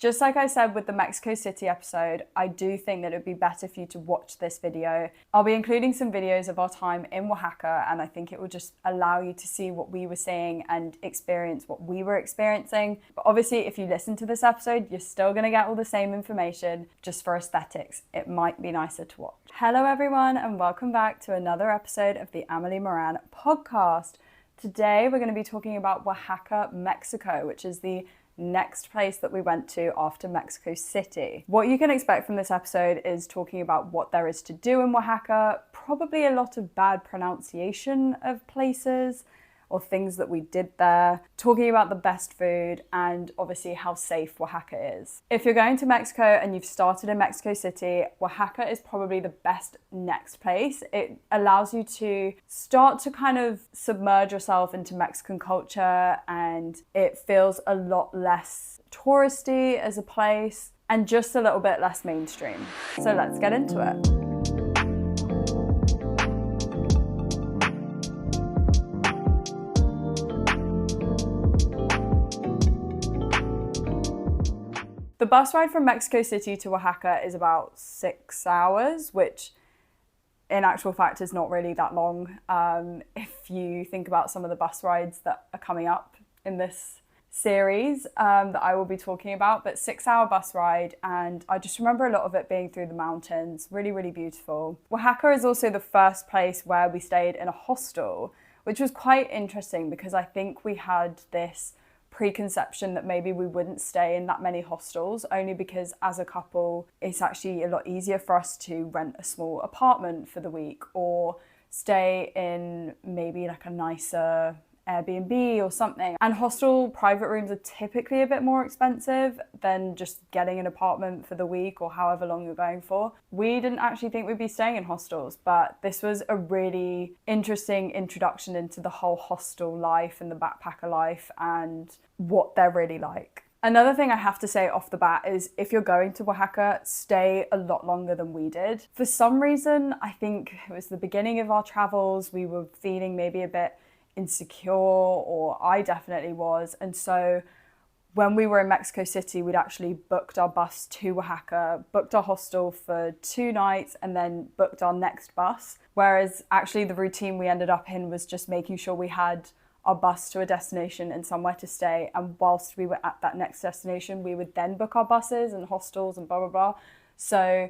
Just like I said with the Mexico City episode, I do think that it would be better for you to watch this video. I'll be including some videos of our time in Oaxaca, and I think it will just allow you to see what we were seeing and experience what we were experiencing. But obviously, if you listen to this episode, you're still going to get all the same information, just for aesthetics. It might be nicer to watch. Hello everyone, and welcome back to another episode of the Amelie Moran podcast. Today, we're going to be talking about Oaxaca, Mexico, which is the next place that we went to after Mexico City. What you can expect from this episode is talking about what there is to do in Oaxaca, probably a lot of bad pronunciation of places or things that we did there, talking about the best food and obviously how safe Oaxaca is. If you're going to Mexico and you've started in Mexico City, Oaxaca is probably the best next place. It allows you to start to kind of submerge yourself into Mexican culture, and it feels a lot less touristy as a place and just a little bit less mainstream. So let's get into it. The bus ride from Mexico City to Oaxaca is about 6 hours, which in actual fact is not really that long if you think about some of the bus rides that are coming up in this series that I will be talking about. But 6 hour bus ride, and I just remember a lot of it being through the mountains, really, really beautiful. Oaxaca is also the first place where we stayed in a hostel, which was quite interesting because I think we had this preconception that maybe we wouldn't stay in that many hostels, only because as a couple it's actually a lot easier for us to rent a small apartment for the week or stay in maybe like a nicer Airbnb or something. And hostel private rooms are typically a bit more expensive than just getting an apartment for the week or however long you're going for. We didn't actually think we'd be staying in hostels, but this was a really interesting introduction into the whole hostel life and the backpacker life and what they're really like. Another thing I have to say off the bat is if you're going to Oaxaca, stay a lot longer than we did. For some reason, I think it was the beginning of our travels, we were feeling maybe a bit insecure, or I definitely was. And so when we were in Mexico City, we'd actually booked our bus to Oaxaca, booked our hostel for 2 nights, and then booked our next bus. Whereas actually the routine we ended up in was just making sure we had our bus to a destination and somewhere to stay. And whilst we were at that next destination, we would then book our buses and hostels and blah, blah, blah. So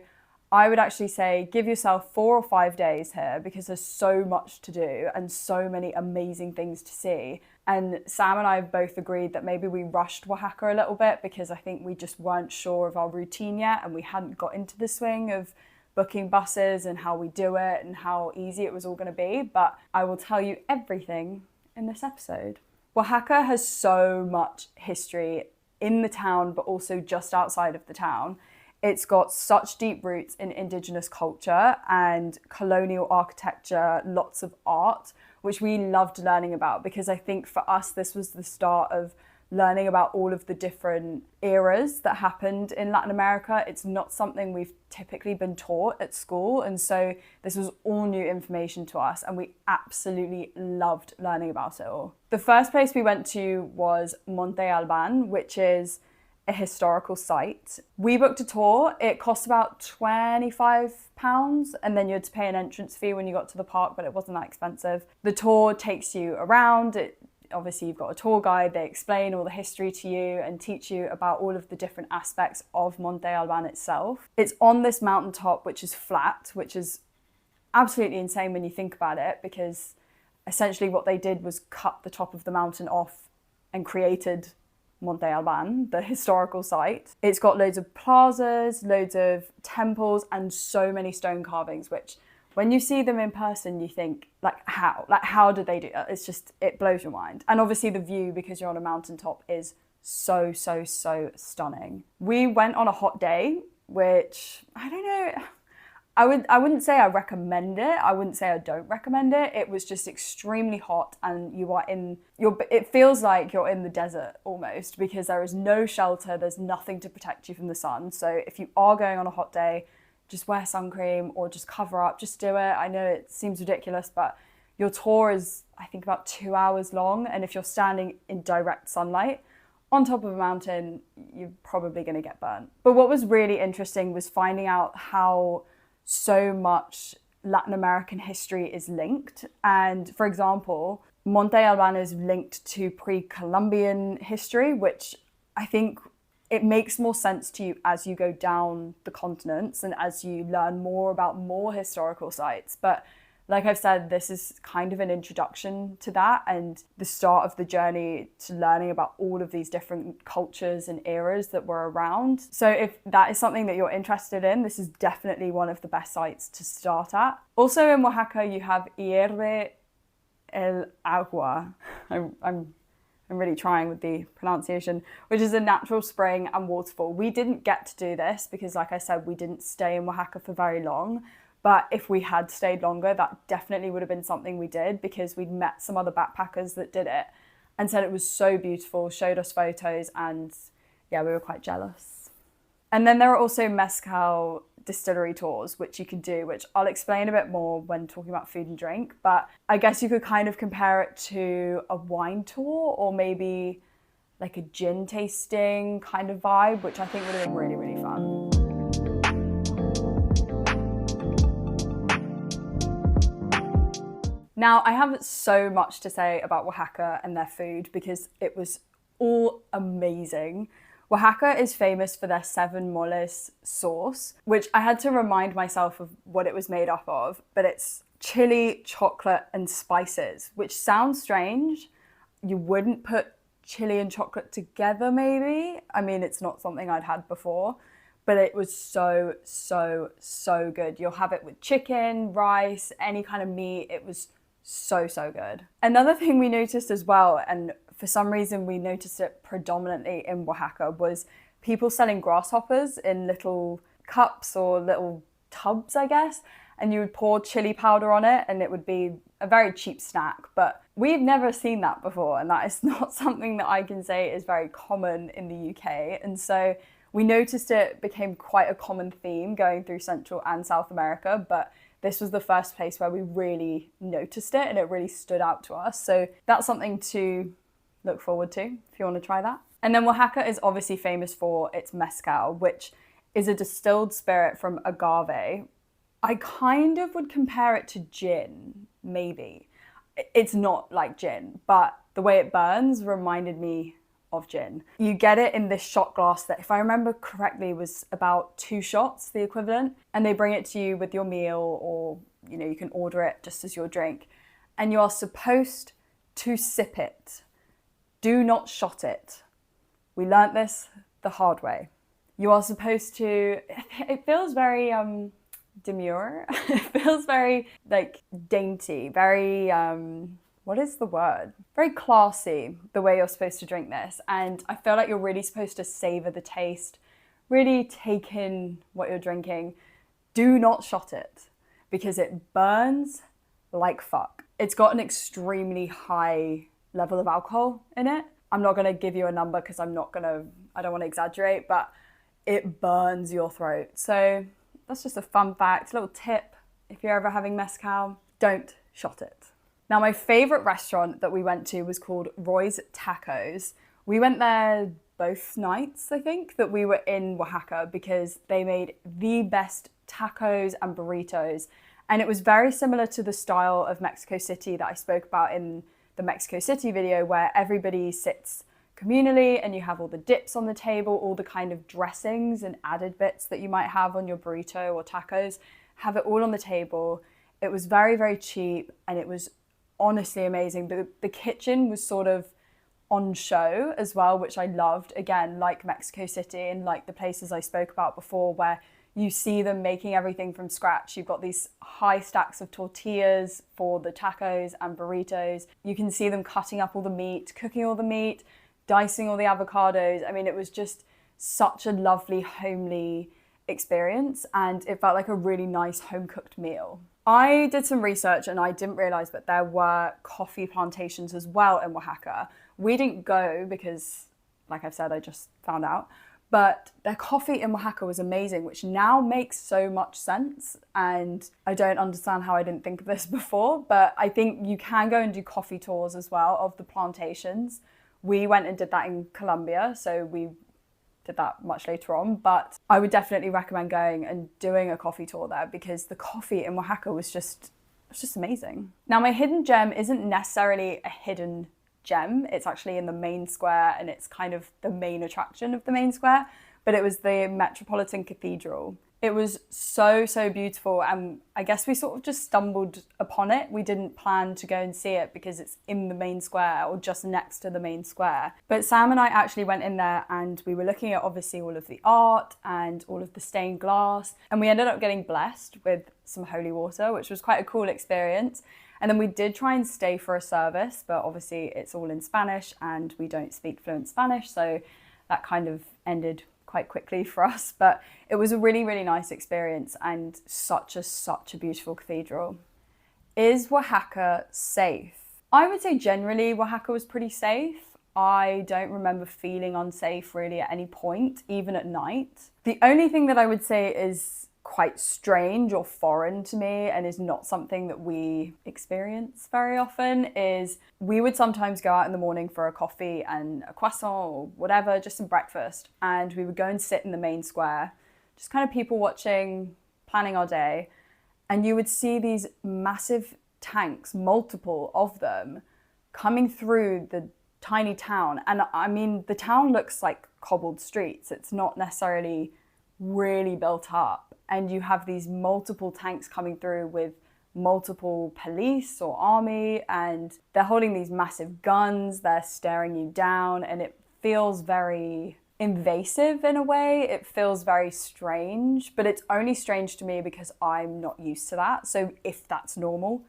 I would actually say give yourself 4 or 5 days here because there's so much to do and so many amazing things to see. And Sam and I have both agreed that maybe we rushed Oaxaca a little bit because I think we just weren't sure of our routine yet and we hadn't got into the swing of booking buses and how we do it and how easy it was all going to be. But I will tell you everything in this episode. Oaxaca has so much history in the town, but also just outside of the town. It's got such deep roots in indigenous culture and colonial architecture, lots of art, which we loved learning about because I think for us, this was the start of learning about all of the different eras that happened in Latin America. It's not something we've typically been taught at school. And so this was all new information to us and we absolutely loved learning about it all. The first place we went to was Monte Alban, which is a historical site. We booked a tour. It cost about £25 and then you had to pay an entrance fee when you got to the park, but it wasn't that expensive. The tour takes you around. Obviously you've got a tour guide, they explain all the history to you and teach you about all of the different aspects of Monte Alban itself. It's on this mountaintop which is flat, which is absolutely insane when you think about it because essentially what they did was cut the top of the mountain off and created Monte Alban, the historical site. It's got loads of plazas, loads of temples and so many stone carvings, which when you see them in person, you think, how did they do that? It's just, it blows your mind. And obviously the view, because you're on a mountaintop, is so, so, so stunning. We went on a hot day, which, I don't know, I wouldn't say I recommend it. I wouldn't say I don't recommend it. It was just extremely hot and it feels like you're in the desert almost because there is no shelter. There's nothing to protect you from the sun. So if you are going on a hot day, just wear sun cream or just cover up, just do it. I know it seems ridiculous, but your tour is, I think, about 2 hours long. And if you're standing in direct sunlight, on top of a mountain, you're probably going to get burnt. But what was really interesting was finding out how so much Latin American history is linked. And for example, Monte Alban is linked to pre-Columbian history, which I think it makes more sense to you as you go down the continents and as you learn more about more historical sites. But like I've said, this is kind of an introduction to that and the start of the journey to learning about all of these different cultures and eras that were around. So if that is something that you're interested in, this is definitely one of the best sites to start at. Also in Oaxaca, you have Hierve el Agua. I'm really trying with the pronunciation, which is a natural spring and waterfall. We didn't get to do this because, like I said, we didn't stay in Oaxaca for very long. But if we had stayed longer, that definitely would have been something we did because we'd met some other backpackers that did it and said it was so beautiful, showed us photos, and yeah, we were quite jealous. And then there are also mezcal distillery tours, which you can do, which I'll explain a bit more when talking about food and drink. But I guess you could kind of compare it to a wine tour or maybe like a gin tasting kind of vibe, which I think would have been really, really fun. Now, I have so much to say about Oaxaca and their food because it was all amazing. Oaxaca is famous for their 7 moles sauce, which I had to remind myself of what it was made up of, but it's chili, chocolate, and spices, which sounds strange. You wouldn't put chili and chocolate together, maybe. I mean, it's not something I'd had before, but it was so, so, so good. You'll have it with chicken, rice, any kind of meat. It was so, so good. Another thing we noticed as well, and for some reason we noticed it predominantly in Oaxaca, was people selling grasshoppers in little cups or little tubs, I guess, and you would pour chili powder on it and it would be a very cheap snack. But we've never seen that before, and that is not something that I can say is very common in the UK. And so we noticed it became quite a common theme going through Central and South America, but this was the first place where we really noticed it and it really stood out to us. So that's something to look forward to if you want to try that. And then Oaxaca is obviously famous for its mezcal, which is a distilled spirit from agave. I kind of would compare it to gin, maybe. It's not like gin, but the way it burns reminded me of gin. You get it in this shot glass that, if I remember correctly, was about 2 shots, the equivalent, and they bring it to you with your meal, or you can order it just as your drink, and you are supposed to sip it. Do not shot it. We learnt this the hard way. You are supposed to, it feels very demure. It feels very like dainty, very what is the word? Very classy, the way you're supposed to drink this. And I feel like you're really supposed to savor the taste, really take in what you're drinking. Do not shot it because it burns like fuck. It's got an extremely high level of alcohol in it. I'm not gonna give you a number because I don't wanna exaggerate, but it burns your throat. So that's just a fun fact, a little tip. If you're ever having mezcal, don't shot it. Now, my favorite restaurant that we went to was called Roy's Tacos. We went there both nights, I think, that we were in Oaxaca because they made the best tacos and burritos. And it was very similar to the style of Mexico City that I spoke about in the Mexico City video, where everybody sits communally and you have all the dips on the table, all the kind of dressings and added bits that you might have on your burrito or tacos, have it all on the table. It was very, very cheap and it was honestly amazing. The kitchen was sort of on show as well, which I loved. Again, like Mexico City and like the places I spoke about before, where you see them making everything from scratch. You've got these high stacks of tortillas for the tacos and burritos. You can see them cutting up all the meat, cooking all the meat, dicing all the avocados. I mean, it was just such a lovely, homely experience, and it felt like a really nice home-cooked meal. I did some research and I didn't realise that there were coffee plantations as well in Oaxaca. We didn't go because, like I've said, I just found out. But their coffee in Oaxaca was amazing, which now makes so much sense. And I don't understand how I didn't think of this before, but I think you can go and do coffee tours as well of the plantations, We went and did that in Colombia, so we did that much later on, but I would definitely recommend going and doing a coffee tour there because the coffee in Oaxaca was just amazing. Now, my hidden gem isn't necessarily a hidden gem. It's actually in the main square and it's kind of the main attraction of the main square, but it was the Metropolitan Cathedral. It was so beautiful, and I guess we sort of just stumbled upon it. We didn't plan to go and see it because it's in the main square or just next to the main square. But Sam and I actually went in there and we were looking at obviously all of the art and all of the stained glass, and we ended up getting blessed with some holy water, which was quite a cool experience. And then we did try and stay for a service, but obviously it's all in Spanish and we don't speak fluent Spanish, so that kind of ended quite quickly for us. But it was a really nice experience and such a beautiful cathedral. Is Oaxaca safe? I would say generally Oaxaca was pretty safe. I don't remember feeling unsafe really at any point, even at night. The only thing that I would say is quite strange or foreign to me and is not something that we experience very often is we would sometimes go out in the morning for a coffee and a croissant or whatever, just some breakfast, and we would go and sit in the main square, just kind of people watching, planning our day, and you would see these massive tanks, multiple of them, coming through the tiny town. And I mean, the town looks like cobbled streets. It's not necessarily really built up. And you have these multiple tanks coming through with multiple police or army, and they're holding these massive guns, they're staring you down, and it feels very invasive in a way. It feels very strange, but it's only strange to me because I'm not used to that. So if that's normal,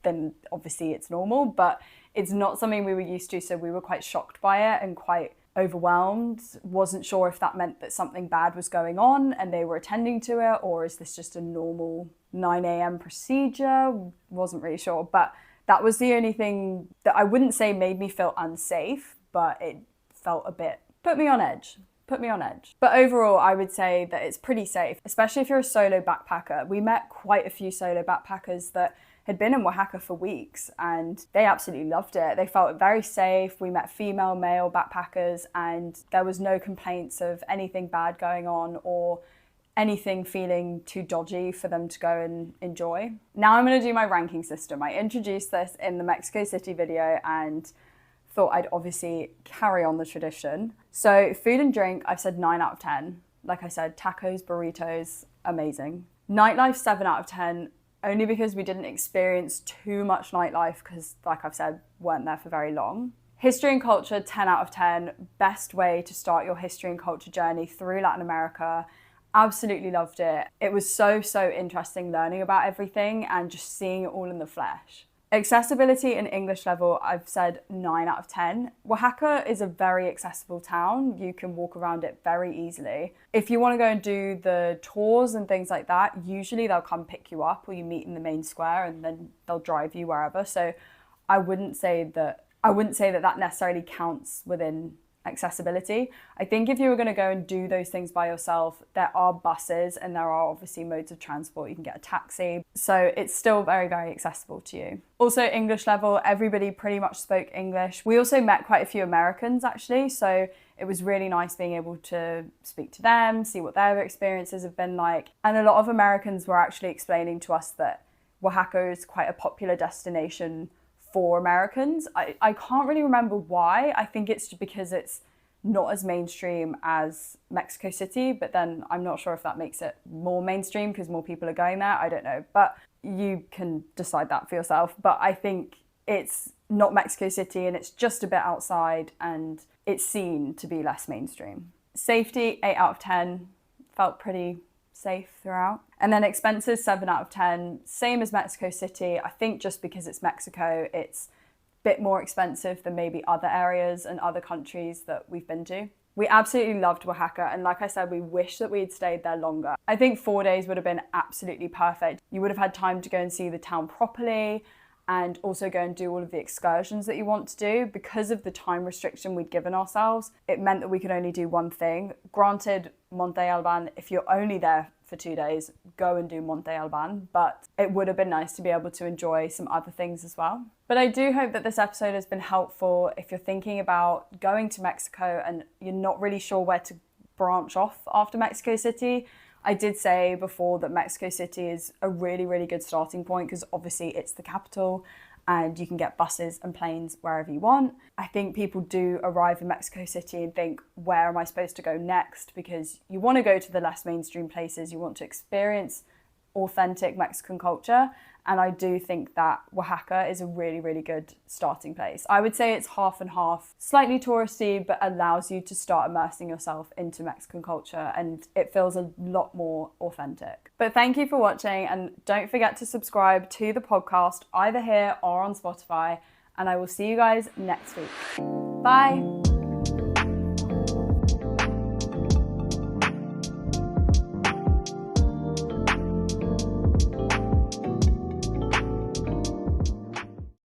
then obviously it's normal, but it's not something we were used to, so we were quite shocked by it and quite overwhelmed. Wasn't sure if that meant that something bad was going on and they were attending to it, or is this just a normal 9 a.m. procedure? Wasn't really sure, but that was the only thing that I wouldn't say made me feel unsafe, but it felt a bit, put me on edge. But overall, I would say that it's pretty safe, especially if you're a solo backpacker. We met quite a few solo backpackers that had been in Oaxaca for weeks and they absolutely loved it. They felt very safe. We met female, male backpackers and there was no complaints of anything bad going on or anything feeling too dodgy for them to go and enjoy. Now I'm going to do my ranking system. I introduced this in the Mexico City video and thought I'd obviously carry on the tradition. So food and drink, I've said 9 out of 10. Like I said, tacos, burritos, amazing. Nightlife, 7 out of 10. Only because we didn't experience too much nightlife because, like I've said, weren't there for very long. History and culture, 10 out of 10. Best way to start your history and culture journey through Latin America. Absolutely loved it. It was so interesting learning about everything and just seeing it all in the flesh. Accessibility and English level, I've said 9 out of 10. Oaxaca is a very accessible town. You can walk around it very easily. If you want to go and do the tours and things like that, usually they'll come pick you up or you meet in the main square and then they'll drive you wherever. So I wouldn't say that that necessarily counts within accessibility. I think if you were going to go and do those things by yourself, there are buses and there are obviously modes of transport. You can get a taxi. So it's still very accessible to you. Also English level, everybody pretty much spoke English. We also met quite a few Americans actually. So it was really nice being able to speak to them, see what their experiences have been like. And a lot of Americans were actually explaining to us that Oaxaca is quite a popular destination for Americans. I can't really remember why. I think it's because it's not as mainstream as Mexico City, but then I'm not sure if that makes it more mainstream because more people are going there. I don't know, but you can decide that for yourself. But I think it's not Mexico City and it's just a bit outside and it's seen to be less mainstream. Safety, 8 out of 10. Felt pretty safe throughout. And then expenses, 7 out of 10. Same as Mexico City. I think just because it's Mexico, it's a bit more expensive than maybe other areas and other countries that we've been to. We absolutely loved Oaxaca, and like I said, we wish that we'd stayed there longer. I think 4 days would have been absolutely perfect. You would have had time to go and see the town properly and also go and do all of the excursions that you want to do. Because of the time restriction we'd given ourselves, it meant that we could only do one thing. Granted, Monte Alban, if you're only there for 2 days, go and do Monte Alban, but it would have been nice to be able to enjoy some other things as well. But I do hope that this episode has been helpful if you're thinking about going to Mexico and you're not really sure where to branch off after Mexico City. I did say before that Mexico City is a really, really good starting point because obviously it's the capital and you can get buses and planes wherever you want. I think people do arrive in Mexico City and think, where am I supposed to go next? Because you want to go to the less mainstream places, you want to experience authentic Mexican culture. And I do think that Oaxaca is a really, really good starting place. I would say it's half and half, slightly touristy, but allows you to start immersing yourself into Mexican culture and it feels a lot more authentic. But thank you for watching and don't forget to subscribe to the podcast either here or on Spotify, and I will see you guys next week. Bye.